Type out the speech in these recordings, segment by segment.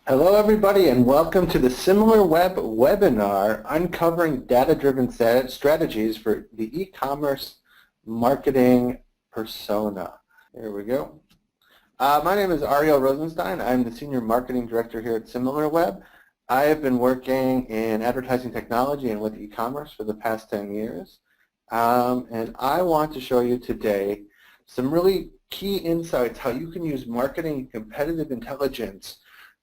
Hello everybody and welcome to the SimilarWeb webinar, Uncovering Data-Driven Strategies for the E-Commerce Marketing Persona. Here we go. My name is Ariel Rosenstein. I'm the Senior Marketing Director here at SimilarWeb. I have been working in advertising technology and with e-commerce for the past 10 years. And I want to show you today some really key insights how you can use marketing and competitive intelligence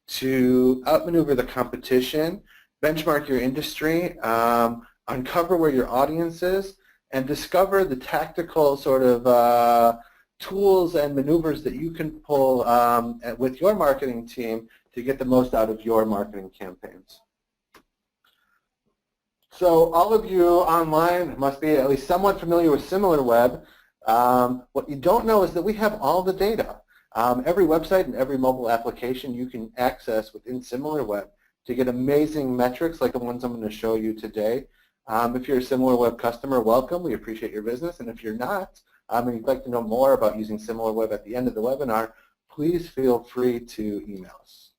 to outmaneuver the competition, benchmark your industry, uncover where your audience is, and discover the tactical sort of tools and maneuvers that you can pull with your marketing team to get the most out of your marketing campaigns. So all of you online must be at least somewhat familiar with SimilarWeb. What you don't know is that we have all the data. Every website and every mobile application you can access within SimilarWeb to get amazing metrics like the ones I'm going to show you today. If you're a SimilarWeb customer, welcome. We appreciate your business. And if you're not, and you'd like to know more about using SimilarWeb at the end of the webinar, please feel free to email us.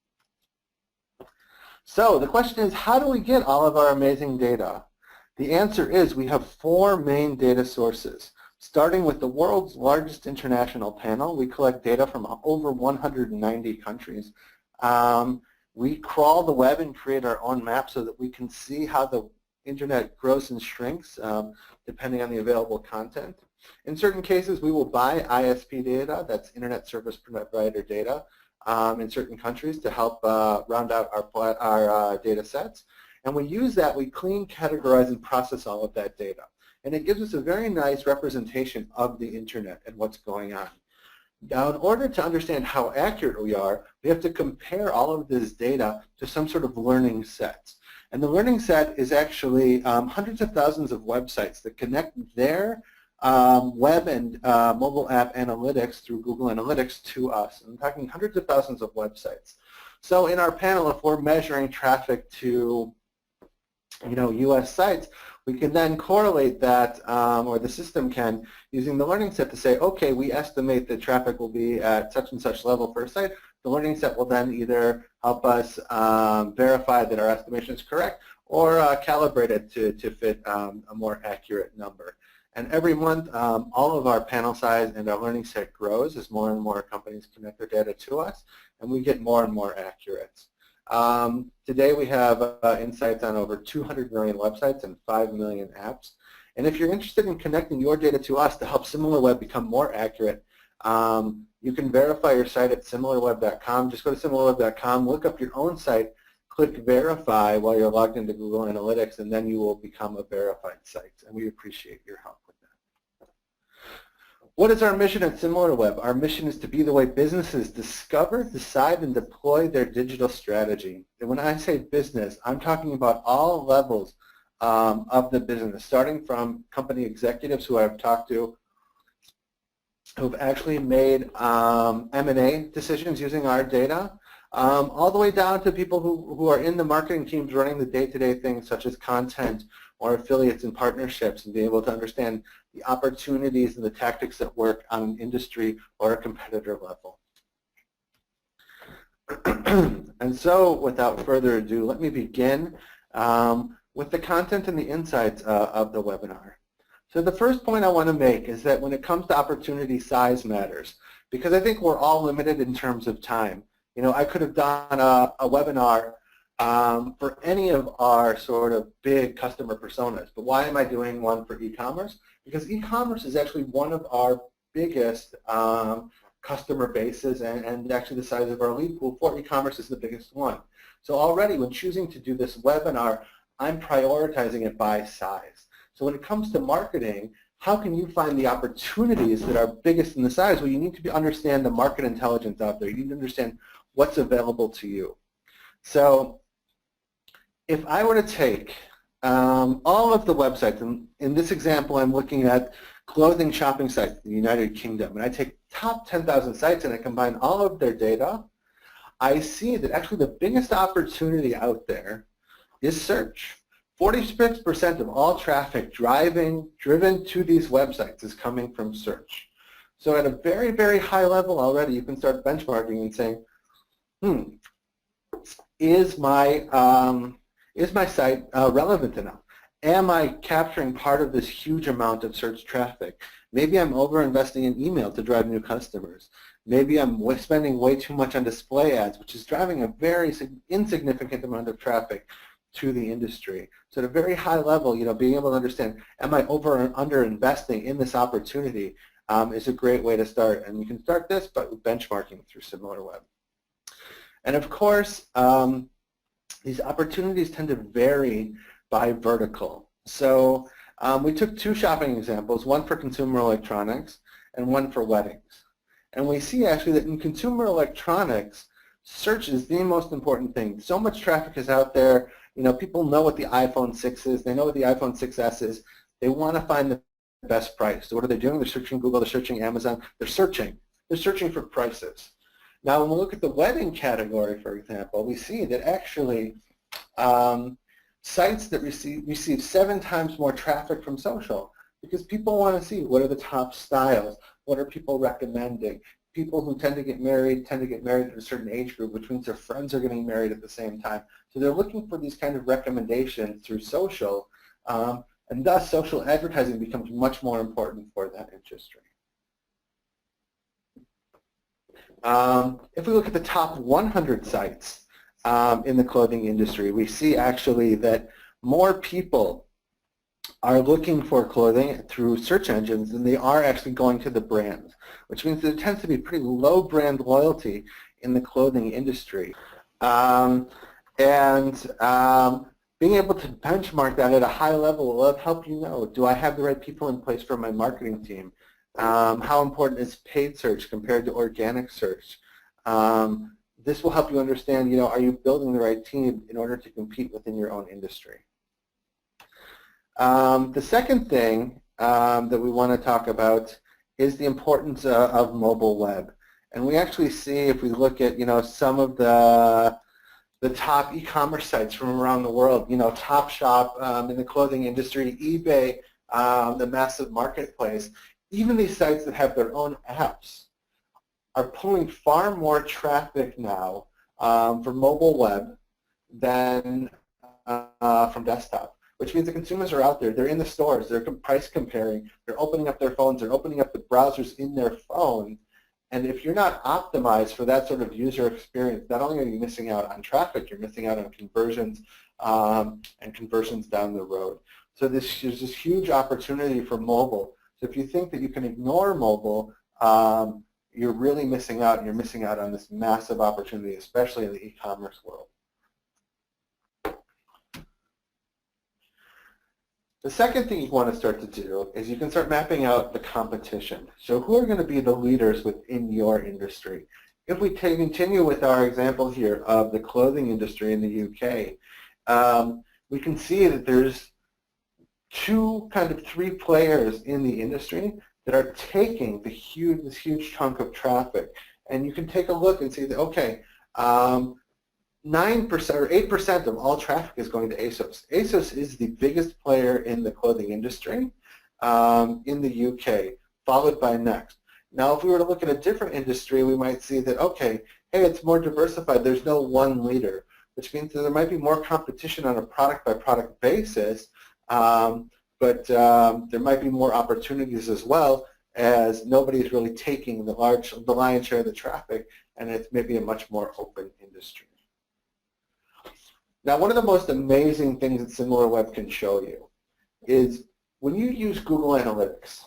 So the question is, how do we get all of our amazing data? The answer is we have 4 main data sources. Starting with the world's largest international panel, we collect data from over 190 countries. We crawl the web and create our own map so that we can see how the internet grows and shrinks depending on the available content. In certain cases, we will buy ISP data, that's Internet Service Provider data, in certain countries to help round out our data sets. And we use that, we clean, categorize, and process all of that data. And it gives us a very nice representation of the internet and what's going on. Now, in order to understand how accurate we are, we have to compare all of this data to some sort of learning set. And the learning set is actually hundreds of thousands of websites that connect their web and mobile app analytics through Google Analytics to us. I'm talking hundreds of thousands of websites. So in our panel, if we're measuring traffic to US sites, we can then correlate that, or the system can, using the learning set to say, okay, we estimate that traffic will be at such and such level for a site. The learning set will then either help us verify that our estimation is correct or calibrate it to fit a more accurate number. And every month, all of our panel size and our learning set grows as more and more companies connect their data to us, and we get more and more accurate. Today we have insights on over 200 million websites and 5 million apps. And if you're interested in connecting your data to us to help SimilarWeb become more accurate, you can verify your site at SimilarWeb.com. Just go to SimilarWeb.com, look up your own site, click Verify while you're logged into Google Analytics, and then you will become a verified site. And we appreciate your help with that. What is our mission at SimilarWeb? Our mission is to be the way businesses discover, decide, and deploy their digital strategy. And when I say business, I'm talking about all levels of the business, starting from company executives who I've talked to who've actually made M&A decisions using our data, all the way down to people who are in the marketing teams running the day-to-day things such as content or affiliates and partnerships, and be able to understand the opportunities and the tactics that work on an industry or a competitor level. And so, without further ado, let me begin with the content and the insights of the webinar. So the first point I want to make is that when it comes to opportunity, size matters, because I think we're all limited in terms of time. I could have done a webinar for any of our sort of big customer personas, but why am I doing one for e-commerce? Because e-commerce is actually one of our biggest customer bases, and actually the size of our lead pool for e-commerce is the biggest one. So already when choosing to do this webinar, I'm prioritizing it by size. So when it comes to marketing, how can you find the opportunities that are biggest in the size? Well, you need to understand the market intelligence out there. You need to understand what's available to you. So if I were to take all of the websites, and in this example I'm looking at clothing shopping sites in the United Kingdom, and I take top 10,000 sites and I combine all of their data, I see that actually the biggest opportunity out there is search. 46% of all traffic driven to these websites is coming from search. So at a very, very high level already, you can start benchmarking and saying, is my site relevant enough? Am I capturing part of this huge amount of search traffic? Maybe I'm over-investing in email to drive new customers. Maybe I'm spending way too much on display ads, which is driving a very insignificant amount of traffic to the industry. So at a very high level, being able to understand, am I over or under investing in this opportunity is a great way to start. And you can start this by benchmarking through SimilarWeb. And of course, these opportunities tend to vary by vertical. So we took two shopping examples, one for consumer electronics and one for weddings. And we see actually that in consumer electronics, search is the most important thing. So much traffic is out there. People know what the iPhone 6 is. They know what the iPhone 6s is. They want to find the best price. So what are they doing? They're searching Google. They're searching Amazon. They're searching. They're searching for prices. Now, when we look at the wedding category, for example, we see that actually sites that receive 7 times more traffic from social, because people want to see what are the top styles, what are people recommending. People who tend to get married at a certain age group, which means their friends are getting married at the same time. So they're looking for these kind of recommendations through social, and thus social advertising becomes much more important for that industry. If we look at the top 100 sites in the clothing industry, we see actually that more people are looking for clothing through search engines than they are actually going to the brands, which means there tends to be pretty low brand loyalty in the clothing industry. Being able to benchmark that at a high level will help you know, do I have the right people in place for my marketing team? How important is paid search compared to organic search? This will help you understand, are you building the right team in order to compete within your own industry? The second thing that we want to talk about is the importance of mobile web. And we actually see, if we look at some of the top e-commerce sites from around the world, Topshop in the clothing industry, eBay, the massive marketplace, even these sites that have their own apps are pulling far more traffic now for mobile web than from desktop. Which means the consumers are out there, they're in the stores, they're price comparing, they're opening up their phones, they're opening up the browsers in their phone, and if you're not optimized for that sort of user experience, not only are you missing out on traffic, you're missing out on conversions and conversions down the road. So there's this huge opportunity for mobile. So if you think that you can ignore mobile, you're really missing out, and you're missing out on this massive opportunity, especially in the e-commerce world. The second thing you want to start to do is you can start mapping out the competition. So who are going to be the leaders within your industry? If we continue with our example here of the clothing industry in the UK, we can see that there's three players in the industry that are taking this huge chunk of traffic. And you can take a look and see that, okay, 9% or 8% of all traffic is going to Asos. Asos is the biggest player in the clothing industry in the UK, followed by Next. Now, if we were to look at a different industry, we might see that, okay, hey, it's more diversified. There's no one leader, which means that there might be more competition on a product-by-product basis, but there might be more opportunities as well, as nobody is really taking the lion's share of the traffic, and it's maybe a much more open industry. Now, one of the most amazing things that SimilarWeb can show you is when you use Google Analytics,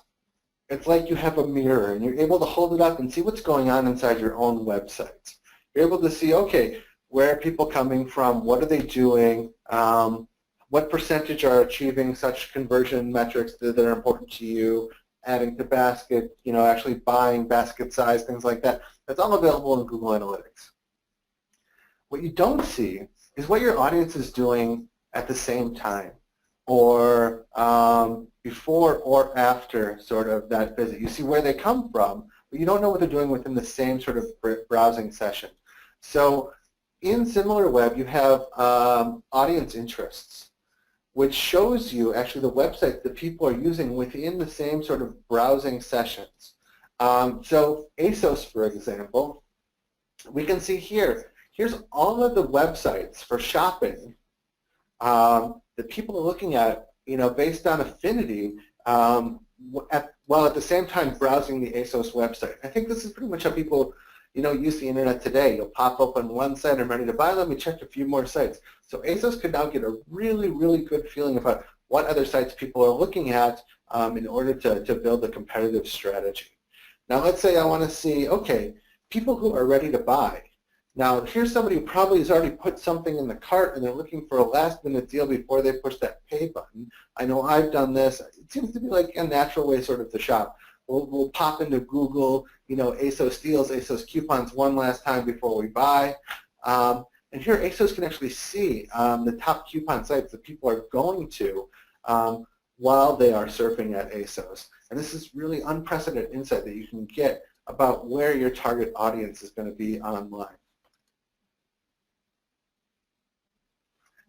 it's like you have a mirror and you're able to hold it up and see what's going on inside your own website. You're able to see, okay, where are people coming from? What are they doing? What percentage are achieving such conversion metrics that are important to you? Adding to basket, actually buying basket size, things like that. That's all available in Google Analytics. What you don't see is what your audience is doing at the same time, or before or after sort of that visit. You see where they come from, but you don't know what they're doing within the same sort of browsing session. So in SimilarWeb, you have audience interests, which shows you actually the websites that people are using within the same sort of browsing sessions. So Asos, for example, we can see here, here's all of the websites for shopping that people are looking at, based on affinity, while at the same time browsing the Asos website. I think this is pretty much how people, use the internet today. You'll pop open one site, I'm ready to buy, let me check a few more sites. So Asos could now get a really, really good feeling about what other sites people are looking at in order to build a competitive strategy. Now let's say I want to see, okay, people who are ready to buy. Now here's somebody who probably has already put something in the cart and they're looking for a last-minute deal before they push that pay button. I know I've done this. It seems to be like a natural way sort of to shop. We'll pop into Google, Asos deals, Asos coupons one last time before we buy. And here Asos can actually see the top coupon sites that people are going to while they are surfing at Asos. And this is really unprecedented insight that you can get about where your target audience is going to be online.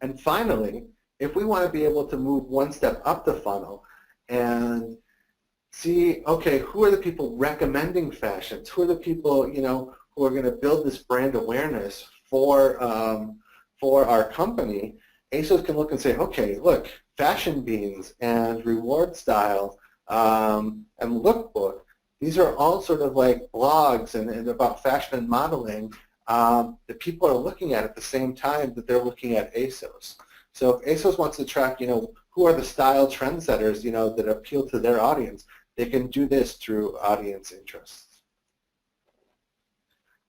And finally, if we want to be able to move one step up the funnel and see, okay, who are the people recommending fashions? Who are the people, who are going to build this brand awareness for our company? Asos can look and say, okay, look, Fashion Beans and Reward Style and Lookbook, these are all sort of like blogs and about fashion and modeling that people are looking at the same time that they're looking at Asos. So if Asos wants to track, who are the style trendsetters, that appeal to their audience, they can do this through audience interests.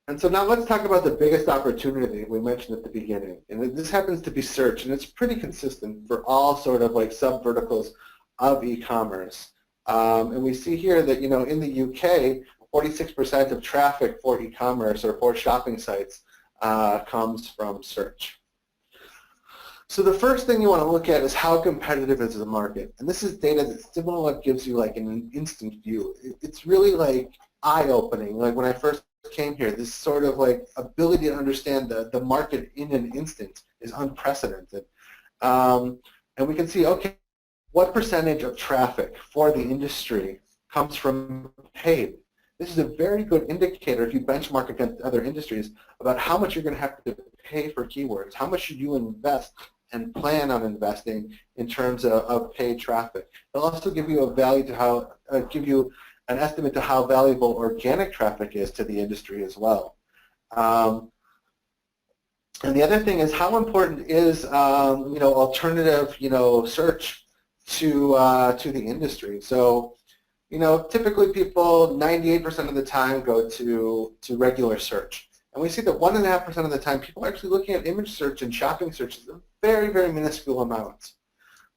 And so now let's talk about the biggest opportunity we mentioned at the beginning. And this happens to be search, and it's pretty consistent for all sort of like sub-verticals of e-commerce. And we see here that, in the UK, 46% of traffic for e-commerce or for shopping sites comes from search. So the first thing you want to look at is how competitive is the market. And this is data that SimilarWeb gives you like in an instant view. It's really like eye-opening. Like when I first came here, this sort of like ability to understand the market in an instant is unprecedented. And we can see, okay, what percentage of traffic for the industry comes from paid? This is a very good indicator if you benchmark against other industries about how much you're going to have to pay for keywords. How much should you invest and plan on investing in terms of paid traffic? It'll also give you a value to how, give you an estimate to how valuable organic traffic is to the industry as well. And the other thing is how important is alternative search to the industry. So typically people 98% of the time go to regular search. And we see that 1.5% of the time people are actually looking at image search and shopping searches in very, very minuscule amounts.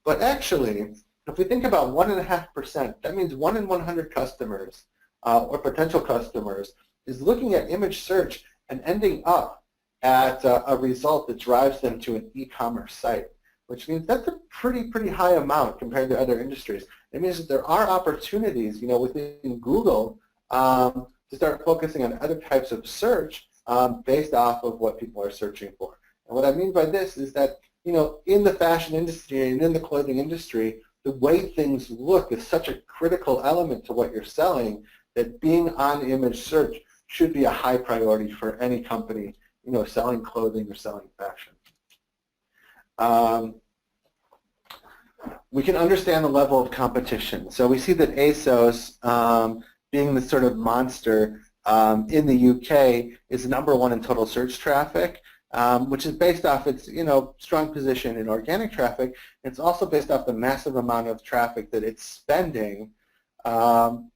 But actually, if we think about 1.5%, that means 1 in 100 customers or potential customers is looking at image search and ending up at a result that drives them to an e-commerce site, which means that's a pretty high amount compared to other industries. It means that there are opportunities, within Google to start focusing on other types of search based off of what people are searching for. And what I mean by this is that, in the fashion industry and in the clothing industry, the way things look is such a critical element to what you're selling that being on image search should be a high priority for any company, selling clothing or selling fashion. We can understand the level of competition. So we see that Asos, being the sort of monster in the UK, is #1 in total search traffic, which is based off its strong position in organic traffic. It's also based off the massive amount of traffic that it's spending on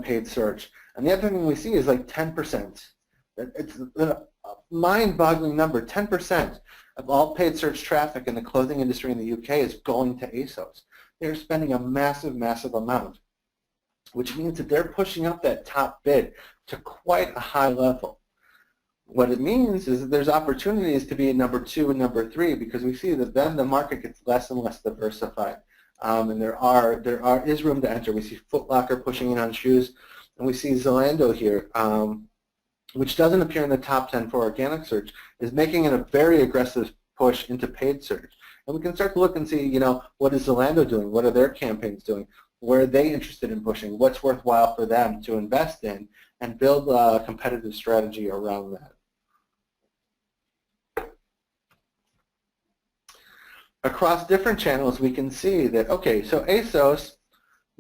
paid search. And the other thing we see is like 10%. It's a mind-boggling number. 10% of all paid search traffic in the clothing industry in the UK is going to Asos. They're spending a massive, massive amount, which means that they're pushing up that top bid to quite a high level. What it means is that there's opportunities to be #2 and #3 because we see that then the market gets less and less diversified. And there is room to enter. We see Foot Locker pushing in on shoes, and we see Zalando here, which doesn't appear in the top 10 for organic search, is making it a very aggressive push into paid search. And we can start to look and see, what is Zalando doing? What are their campaigns doing? Where are they interested in pushing? What's worthwhile for them to invest in and build a competitive strategy around that? across different channels, we can see that, okay, so ASOS,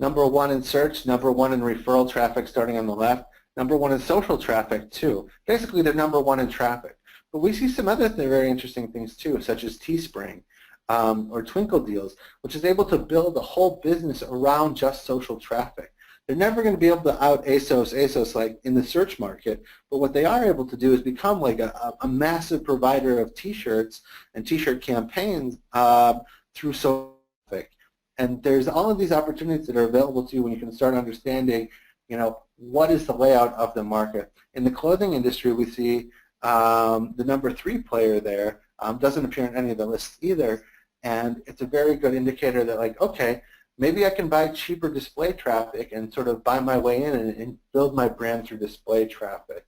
#1 in search, #1 in referral traffic starting on the left, #1 in social traffic too. Basically, they're #1 in traffic. But we see some other very interesting things too, such as Teespring or Twinkle Deals, which is able to build a whole business around just social traffic. They're never going to be able to out ASOS like in the search market, but what they are able to do is become like a massive provider of T-shirts and T-shirt campaigns through social traffic. And there's all of these opportunities that are available to you when you can start understanding, what is the layout of the market. In the clothing industry, we see the #3 player there doesn't appear in any of the lists either, and it's a very good indicator that, like, okay, maybe I can buy cheaper display traffic and sort of buy my way in and build my brand through display traffic.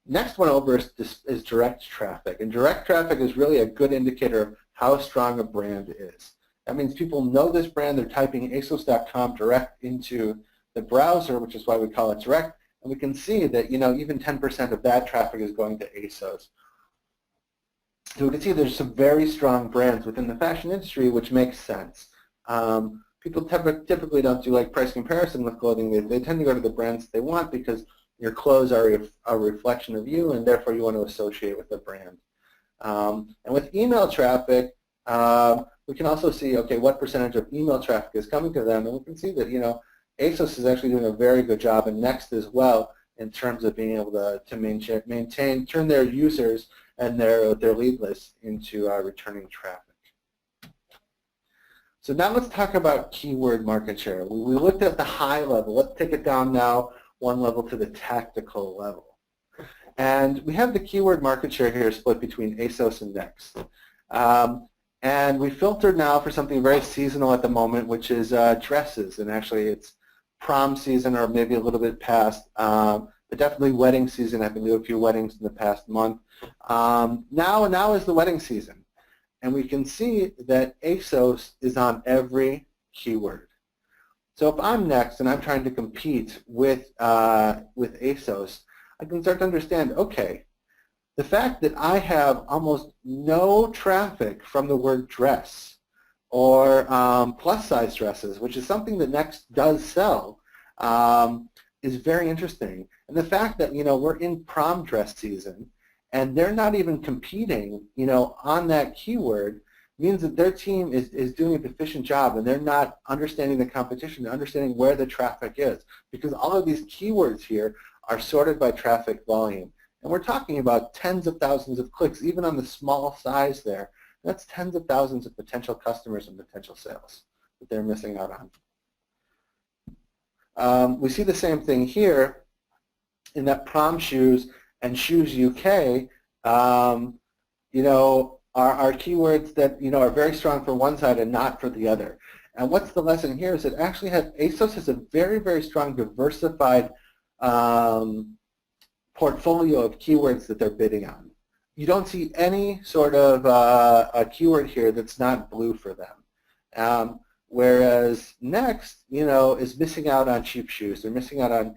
Next one over is direct traffic, and direct traffic is really a good indicator of how strong a brand is. That means people know this brand, they're typing asos.com direct into the browser, which is why we call it direct, and we can see that, even 10% of that traffic is going to ASOS. So we can see there's some very strong brands within the fashion industry, which makes sense. People typically don't do like price comparison with clothing. They tend to go to the brands they want because your clothes are a reflection of you, and therefore you want to associate with the brand. And with email traffic, we can also see, okay, what percentage of email traffic is coming to them, and we can see that, ASOS is actually doing a very good job, and Next as well, in terms of being able to turn their users and their lead lists into returning traffic. So now let's talk about keyword market share. We looked at the high level. Let's take it down now one level to the tactical level. And we have the keyword market share here split between ASOS and Next. And we filtered now for something very seasonal at the moment, which is dresses. And actually it's prom season or maybe a little bit past, but definitely wedding season. I've been doing a few weddings in the past month. Now is the wedding season. And we can see that ASOS is on every keyword. So if I'm Next and I'm trying to compete with ASOS, I can start to understand, okay, the fact that I have almost no traffic from the word dress or plus-size dresses, which is something that Next does sell, is very interesting. And the fact that, we're in prom dress season, and they're not even competing, on that keyword, means that their team is doing a deficient job, and they're not understanding the competition, they're understanding where the traffic is, because all of these keywords here are sorted by traffic volume. And we're talking about tens of thousands of clicks, even on the small size there. That's tens of thousands of potential customers and potential sales that they're missing out on. We see the same thing here in that prom shoes and Shoes UK, are keywords that, are very strong for one side and not for the other. And what's the lesson here is that actually ASOS has a very, very strong diversified portfolio of keywords that they're bidding on. You don't see any sort of a keyword here that's not blue for them. Whereas Next, is missing out on cheap shoes. They're missing out on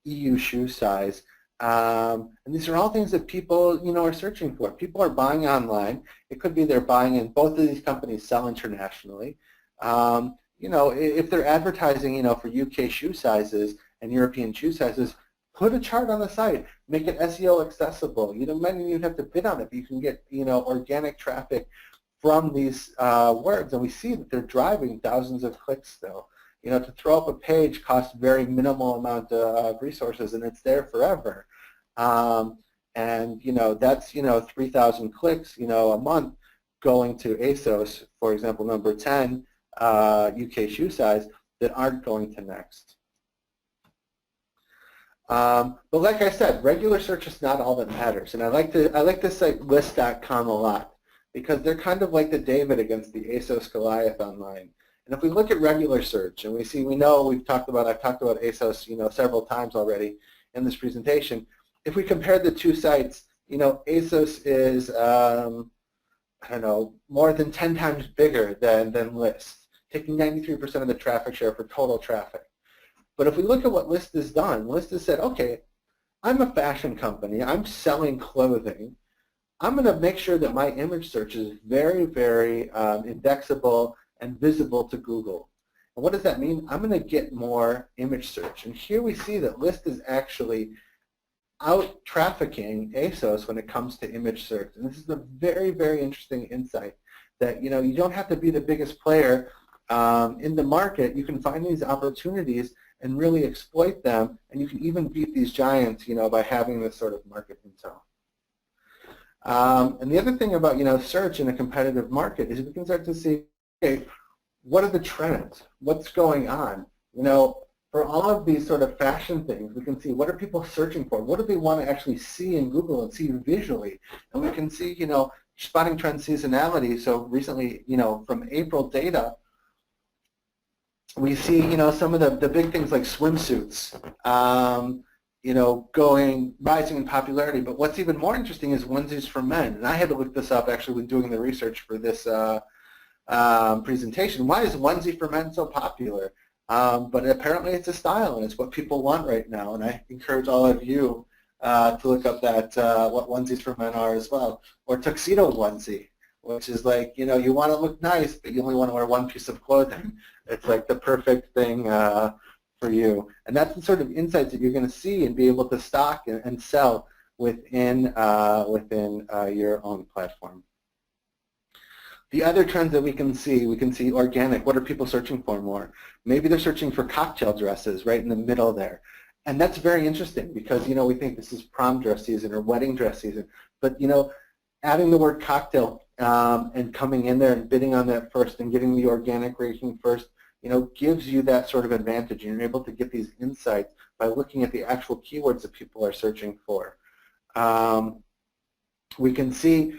EU shoe size. And these are all things that people, are searching for. People are buying online. It could be they're buying, and both of these companies sell internationally. If they're advertising, for UK shoe sizes and European shoe sizes, put a chart on the site. Make it SEO accessible. You might not even have to bid on it, but you can get, organic traffic from these words. And we see that they're driving thousands of clicks still. To throw up a page costs very minimal amount of resources, and it's there forever. And that's 3,000 clicks, a month going to ASOS, for example, number 10, UK shoe size, that aren't going to Next. But like I said, regular search is not all that matters, and I like to cite list.com a lot because they're kind of like the David against the ASOS Goliath online. And if we look at regular search, and I've talked about ASOS, several times already in this presentation. If we compare the two sites, ASOS is, more than 10 times bigger than List, taking 93% of the traffic share for total traffic. But if we look at what List has done, List has said, okay, I'm a fashion company, I'm selling clothing. I'm going to make sure that my image search is very, very indexable and visible to Google. And what does that mean? I'm going to get more image search. And here we see that List is actually out trafficking Asos when it comes to image search. And this is a very, very interesting insight that you don't have to be the biggest player in the market. You can find these opportunities and really exploit them, and you can even beat these giants by having this sort of market intel. And the other thing about search in a competitive market is we can start to see, okay, what are the trends? What's going on? For all of these sort of fashion things, we can see what are people searching for? What do they want to actually see in Google and see visually? And we can see, spotting trend seasonality. So recently, from April data, we see, some of the big things like swimsuits, rising in popularity. But what's even more interesting is onesies for men. And I had to look this up actually when doing the research for this presentation. Why is onesie for men so popular? But apparently it's a style and it's what people want right now. And I encourage all of you to look up that what onesies for men are as well. Or tuxedo onesie, which is like, you want to look nice, but you only want to wear one piece of clothing. It's like the perfect thing for you. And that's the sort of insights that you're going to see and be able to stock and sell within your own platform. The other trends that we can see organic. What are people searching for more? Maybe they're searching for cocktail dresses right in the middle there. And that's very interesting because, we think this is prom dress season or wedding dress season. But, adding the word cocktail and coming in there and bidding on that first and getting the organic ranking first, gives you that sort of advantage. And you're able to get these insights by looking at the actual keywords that people are searching for. We can see,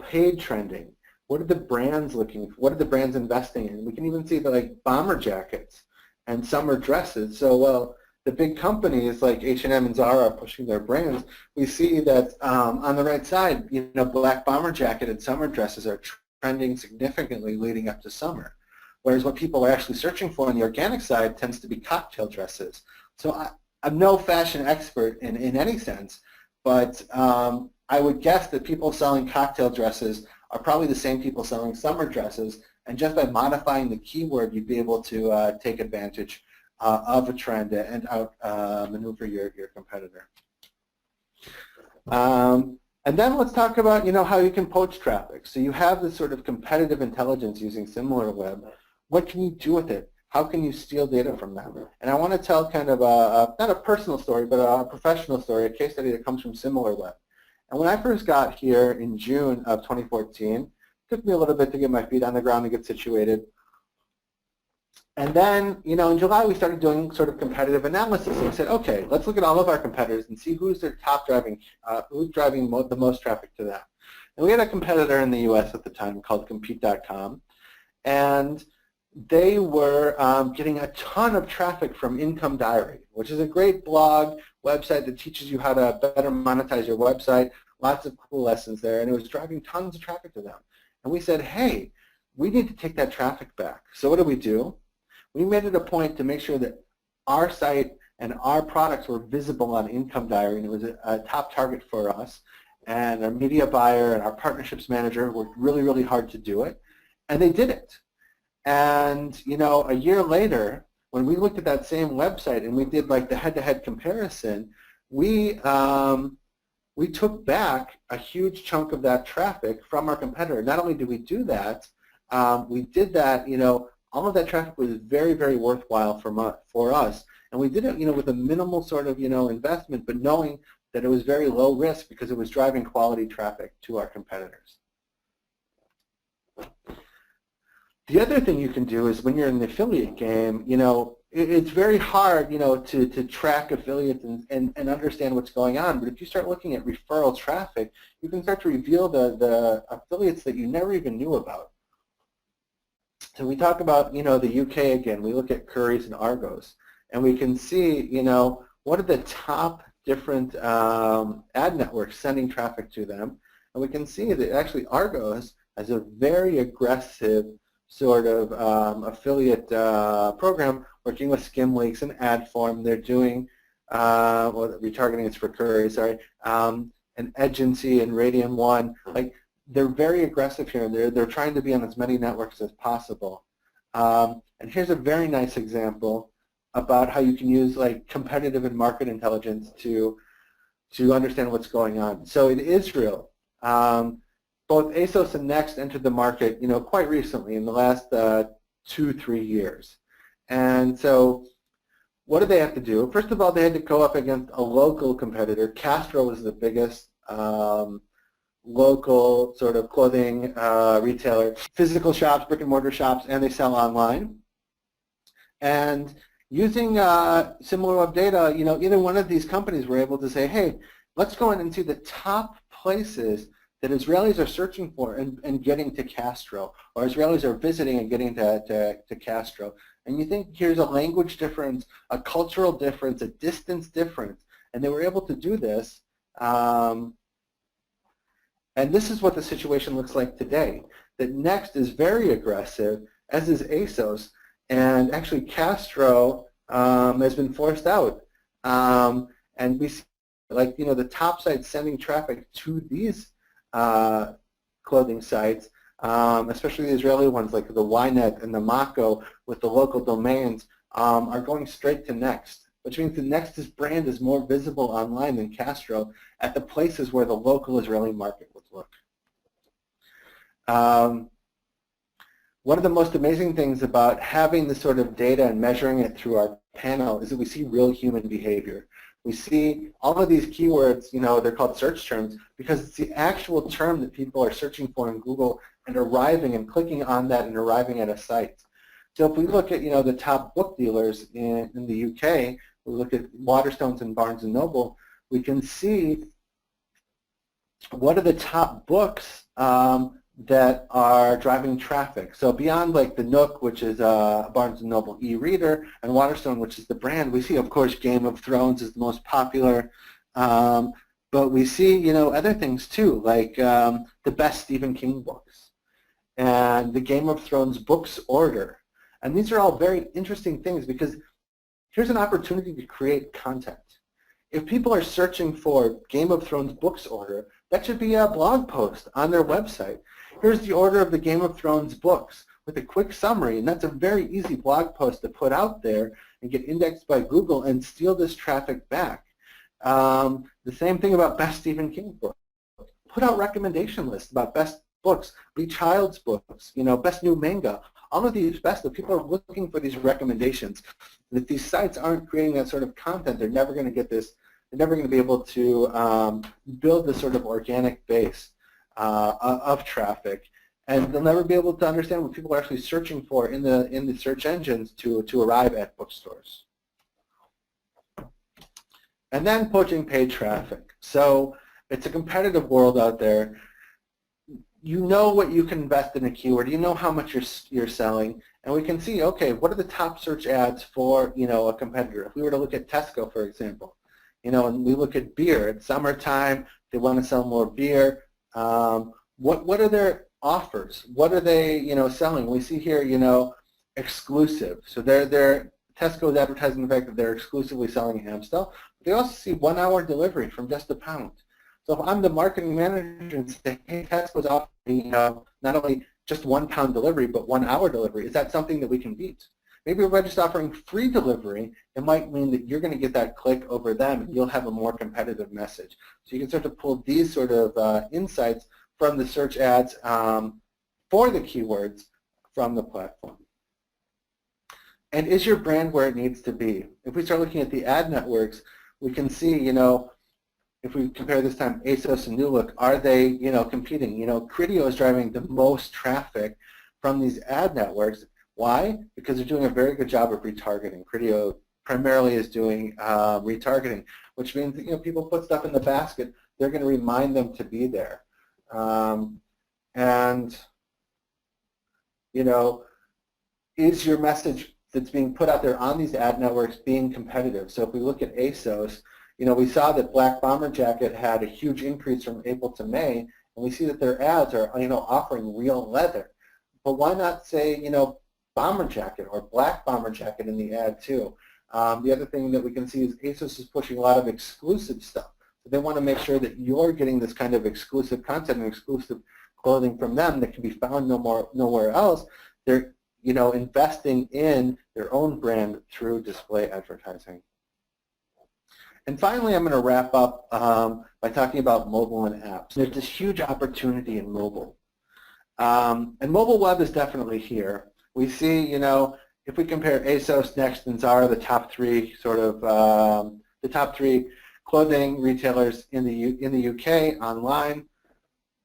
paid trending. What are the brands looking for? What are the brands investing in? We can even see the bomber jackets and summer dresses. So while the big companies like H&M and Zara are pushing their brands, we see that on the right side, black bomber jacket and summer dresses are trending significantly leading up to summer. Whereas what people are actually searching for on the organic side tends to be cocktail dresses. So I'm no fashion expert in any sense, but I would guess that people selling cocktail dresses are probably the same people selling summer dresses, and just by modifying the keyword, you'd be able to take advantage of a trend and maneuver your competitor. And then let's talk about how you can poach traffic. So you have this sort of competitive intelligence using SimilarWeb. What can you do with it? How can you steal data from them? And I want to tell kind of not a personal story, but a professional story, a case study that comes from SimilarWeb. And when I first got here in June of 2014, it took me a little bit to get my feet on the ground and get situated. And then, in July we started doing sort of competitive analysis. And we said, okay, let's look at all of our competitors and see who's their top driving, who's driving the most traffic to them. And we had a competitor in the U.S. at the time called Compete.com, and they were getting a ton of traffic from Income Diary, which is a great blog website that teaches you how to better monetize your website, lots of cool lessons there, and it was driving tons of traffic to them. And we said, hey, we need to take that traffic back. So what do? We made it a point to make sure that our site and our products were visible on Income Diary, and it was a top target for us. And our media buyer and our partnerships manager worked really, really hard to do it, and they did it. And a year later, when we looked at that same website and we did the head-to-head comparison, we took back a huge chunk of that traffic from our competitor. Not only did we do that, we did that. All of that traffic was very, very worthwhile for us, and we did it, with a minimal sort of investment, but knowing that it was very low risk because it was driving quality traffic to our competitors. The other thing you can do is when you're in the affiliate game, it's very hard, to track affiliates and understand what's going on. But if you start looking at referral traffic, you can start to reveal the affiliates that you never even knew about. So we talk about, the UK again. We look at Currys and Argos, and we can see, what are the top different ad networks sending traffic to them. And we can see that actually Argos has a very aggressive sort of affiliate program working with SkimLeaks and AdForm. They're doing, well, retargeting is for Curry, sorry. and Agency and Radian One. Like, they're very aggressive here. They're trying to be on as many networks as possible. And here's a very nice example about how you can use like competitive and market intelligence to understand what's going on. So in Israel, both Asos and Next entered the market, quite recently in the last 2-3 years. And so what do they have to do? First of all, they had to go up against a local competitor. Castro was the biggest local sort of clothing retailer. Physical shops, brick and mortar shops, and they sell online. And using SimilarWeb data, either one of these companies were able to say, hey, let's go in and see the top places that Israelis are searching for and getting to Castro, or Israelis are visiting and getting to Castro. And you think here's a language difference, a cultural difference, a distance difference, and they were able to do this. And this is what the situation looks like today. That Next is very aggressive, as is Asos, and actually Castro has been forced out. And we see, like, the top sites sending traffic to these clothing sites, especially the Israeli ones like the Ynet and the Mako with the local domains, are going straight to Next, which means the Next's brand is more visible online than Castro at the places where the local Israeli market would look. One of the most amazing things about having this sort of data and measuring it through our panel is that we see real human behavior. We see all of these keywords, they're called search terms because it's the actual term that people are searching for in Google and arriving and clicking on that and arriving at a site. So if we look at, the top book dealers in the UK, we look at Waterstones and Barnes & Noble, we can see what are the top books that are driving traffic. So beyond like the Nook, which is a Barnes & Noble e-reader, and Waterstone, which is the brand, we see, of course, Game of Thrones is the most popular. But we see, other things too, like the best Stephen King books and the Game of Thrones books order. And these are all very interesting things because here's an opportunity to create content. If people are searching for Game of Thrones books order, that should be a blog post on their website. Here's the order of the Game of Thrones books with a quick summary, and that's a very easy blog post to put out there and get indexed by Google and steal this traffic back. The same thing about best Stephen King books. Put out recommendation lists about best books, Lee Child's books, best new manga. All of these best, if people are looking for these recommendations, and if these sites aren't creating that sort of content, they're never going to get this. They're never going to be able to build this sort of organic base of traffic, and they'll never be able to understand what people are actually searching for in the search engines to arrive at bookstores. And then poaching paid traffic. So it's a competitive world out there. You know what you can invest in a keyword. You know how much you're selling, and we can see, okay, what are the top search ads for a competitor? If we were to look at Tesco, for example, and we look at beer. It's summertime. They want to sell more beer. What are their offers? What are they selling? We see here exclusive. So Tesco is advertising the fact that they're exclusively selling Amstel. But they also see 1 hour delivery from just £1. So if I'm the marketing manager and say, hey, Tesco's offering not only just £1 delivery but 1 hour delivery, is that something that we can beat? Maybe if we're just offering free delivery, it might mean that you're going to get that click over them and you'll have a more competitive message. So you can start to pull these sort of insights from the search ads for the keywords from the platform. And is your brand where it needs to be? If we start looking at the ad networks, we can see, if we compare this time Asos and New Look, are they, competing? Criteo is driving the most traffic from these ad networks. Why? Because they're doing a very good job of retargeting. Criteo primarily is doing retargeting, which means that people put stuff in the basket, they're going to remind them to be there. Is your message that's being put out there on these ad networks being competitive? So if we look at Asos, we saw that Black Bomber Jacket had a huge increase from April to May, and we see that their ads are offering real leather. But why not say bomber jacket or black bomber jacket in the ad too? The other thing that we can see is Asos is pushing a lot of exclusive stuff. So they want to make sure that you're getting this kind of exclusive content and exclusive clothing from them that can be found nowhere else. They're investing in their own brand through display advertising. And finally, I'm going to wrap up by talking about mobile and apps. There's this huge opportunity in mobile. And mobile web is definitely here. We see, if we compare Asos, Next, and Zara, the top three clothing retailers in the UK online,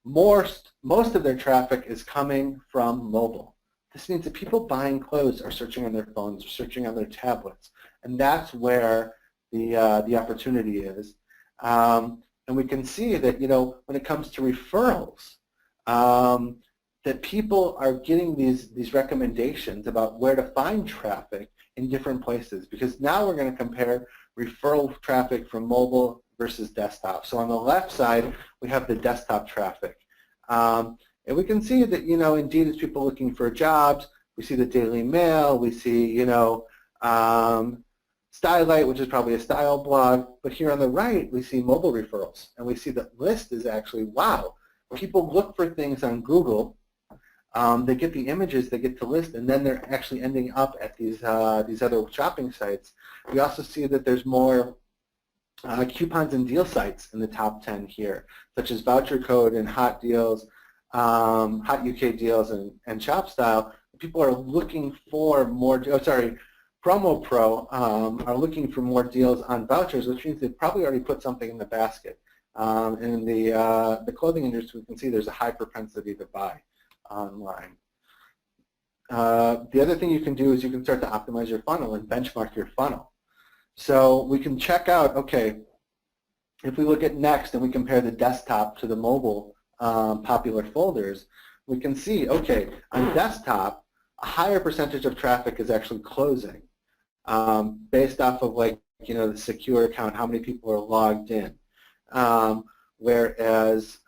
most of their traffic is coming from mobile. This means that people buying clothes are searching on their phones, or searching on their tablets, and that's where the opportunity is. And we can see that when it comes to referrals, that people are getting these recommendations about where to find traffic in different places, because now we're going to compare referral traffic from mobile versus desktop. So on the left side, we have the desktop traffic. And we can see that, Indeed is people looking for jobs. We see the Daily Mail. We see, Stylight, which is probably a style blog. But here on the right, we see mobile referrals. And we see that list is actually, wow, people look for things on Google. They get the images, they get the list, and then they're actually ending up at these other shopping sites. We also see that there's more coupons and deal sites in the top 10 here, such as Voucher Code and Hot Deals, Hot UK Deals, and ShopStyle. People are looking for more, Promo Pro are looking for more deals on vouchers, which means they've probably already put something in the basket. In the clothing industry, we can see there's a high propensity to buy online. The other thing you can do is you can start to optimize your funnel and benchmark your funnel. So we can check out, okay, if we look at Next and we compare the desktop to the mobile popular folders, we can see, okay, on desktop, a higher percentage of traffic is actually closing based off of the secure account, how many people are logged in. Whereas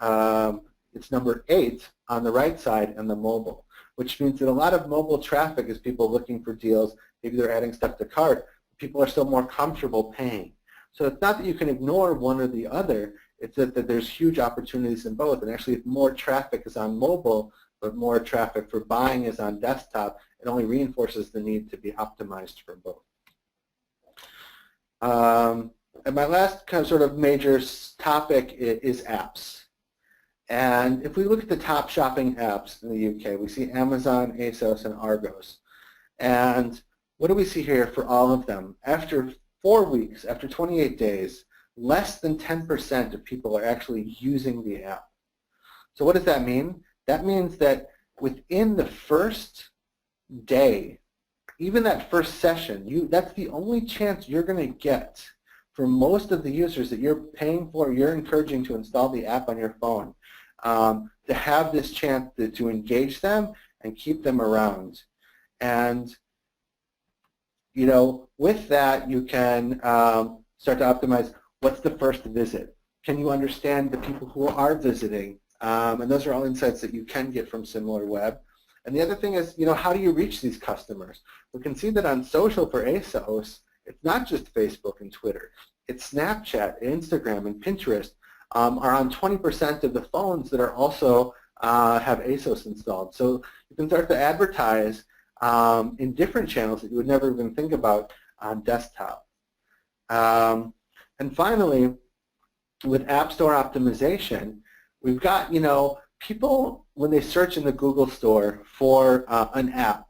it's number 8 on the right side in the mobile, which means that a lot of mobile traffic is people looking for deals. Maybe they're adding stuff to cart. People are still more comfortable paying. So it's not that you can ignore one or the other. It's that there's huge opportunities in both. And actually, if more traffic is on mobile, but more traffic for buying is on desktop, it only reinforces the need to be optimized for both. And my last sort of major topic is apps. And if we look at the top shopping apps in the UK, we see Amazon, Asos, and Argos. And what do we see here for all of them? After 4 weeks, after 28 days, less than 10% of people are actually using the app. So what does that mean? That means that within the first day, even that first session, that's the only chance you're going to get for most of the users that you're paying for, you're encouraging to install the app on your phone, to have this chance to engage them and keep them around. And with that, you can start to optimize what's the first visit. Can you understand the people who are visiting? And those are all insights that you can get from SimilarWeb. And the other thing is, how do you reach these customers? We can see that on social for Asos, it's not just Facebook and Twitter. It's Snapchat, Instagram, and Pinterest are on 20% of the phones that are also have Asos installed. So you can start to advertise in different channels that you would never even think about on desktop. And finally, with App Store optimization, we've got, people, when they search in the Google Store for an app,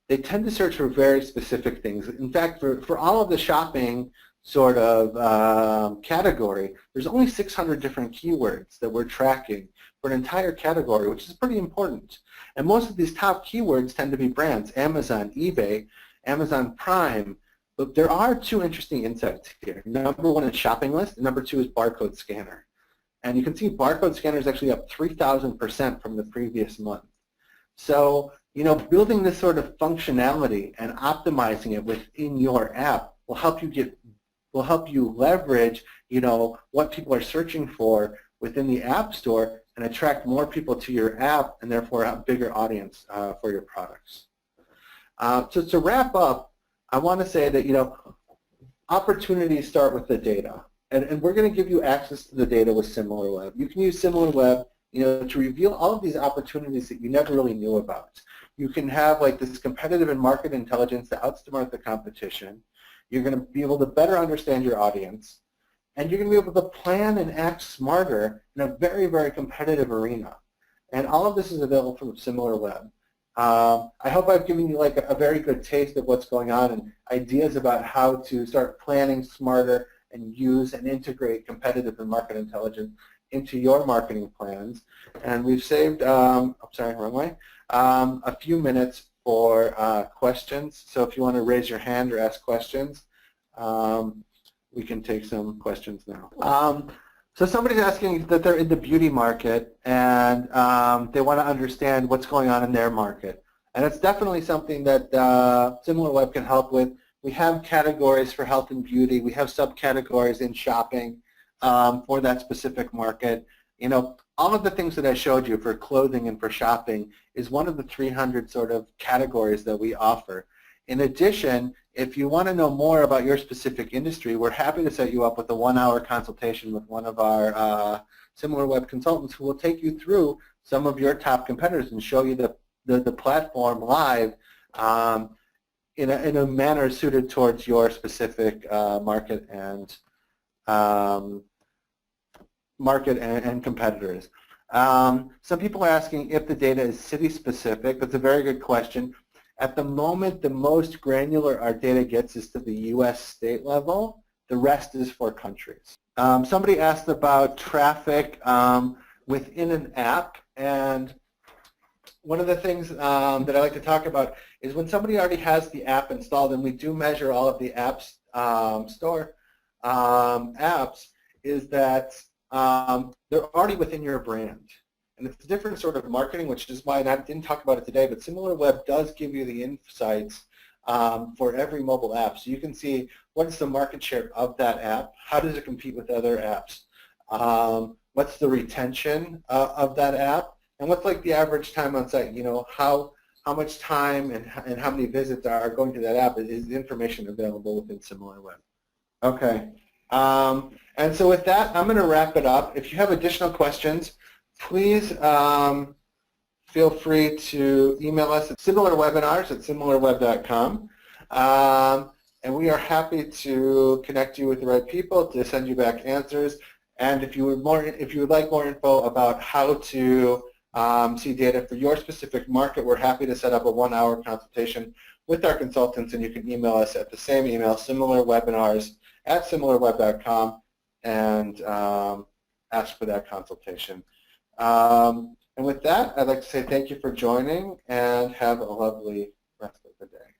they tend to search for very specific things. In fact, for all of the shopping sort of category, there's only 600 different keywords that we're tracking for an entire category, which is pretty important. And most of these top keywords tend to be brands, Amazon, eBay, Amazon Prime. But there are 2 interesting insights here. Number 1 is shopping list, and number 2 is barcode scanner. And you can see barcode scanner is actually up 3,000% from the previous month. So, building this sort of functionality and optimizing it within your app will help you leverage, what people are searching for within the App Store and attract more people to your app and therefore have a bigger audience for your products. So to wrap up, I want to say that, opportunities start with the data. And we're going to give you access to the data with SimilarWeb. You can use SimilarWeb, to reveal all of these opportunities that you never really knew about. You can have like this competitive and market intelligence to outsmart the competition. You're going to be able to better understand your audience. And you're going to be able to plan and act smarter in a very, very competitive arena. And all of this is available from SimilarWeb. I hope I've given you like a very good taste of what's going on and ideas about how to start planning smarter and use and integrate competitive and market intelligence into your marketing plans. And we've saved, I'm sorry, wrong way, a few minutes for questions. So if you want to raise your hand or ask questions, we can take some questions now. So somebody's asking that they're in the beauty market and they want to understand what's going on in their market. And it's definitely something that SimilarWeb can help with. We have categories for health and beauty. We have subcategories in shopping for that specific market. All of the things that I showed you for clothing and for shopping is one of the 300 sort of categories that we offer. In addition, if you want to know more about your specific industry, we're happy to set you up with a 1-hour consultation with one of our SimilarWeb consultants who will take you through some of your top competitors and show you the platform live in a manner suited towards your specific market and competitors. Some people are asking if the data is city-specific. That's a very good question. At the moment, the most granular our data gets is to the U.S. state level. The rest is for countries. Somebody asked about traffic within an app, and one of the things that I like to talk about is when somebody already has the app installed, and we do measure all of the apps store apps, is that they're already within your brand. And it's a different sort of marketing, which is why, and I didn't talk about it today, but SimilarWeb does give you the insights for every mobile app. So you can see what is the market share of that app, how does it compete with other apps, what's the retention of that app, and what's like the average time on site. How much time and how many visits are going to that app is information available within SimilarWeb. Okay. And so with that, I'm going to wrap it up. If you have additional questions, please feel free to email us at similarwebinars@similarweb.com. And we are happy to connect you with the right people to send you back answers. And if you would like more info about how to see data for your specific market, we're happy to set up a 1-hour consultation with our consultants, and you can email us at the same email, similarwebinars@similarweb.com, and ask for that consultation. And with that, I'd like to say thank you for joining and have a lovely rest of the day.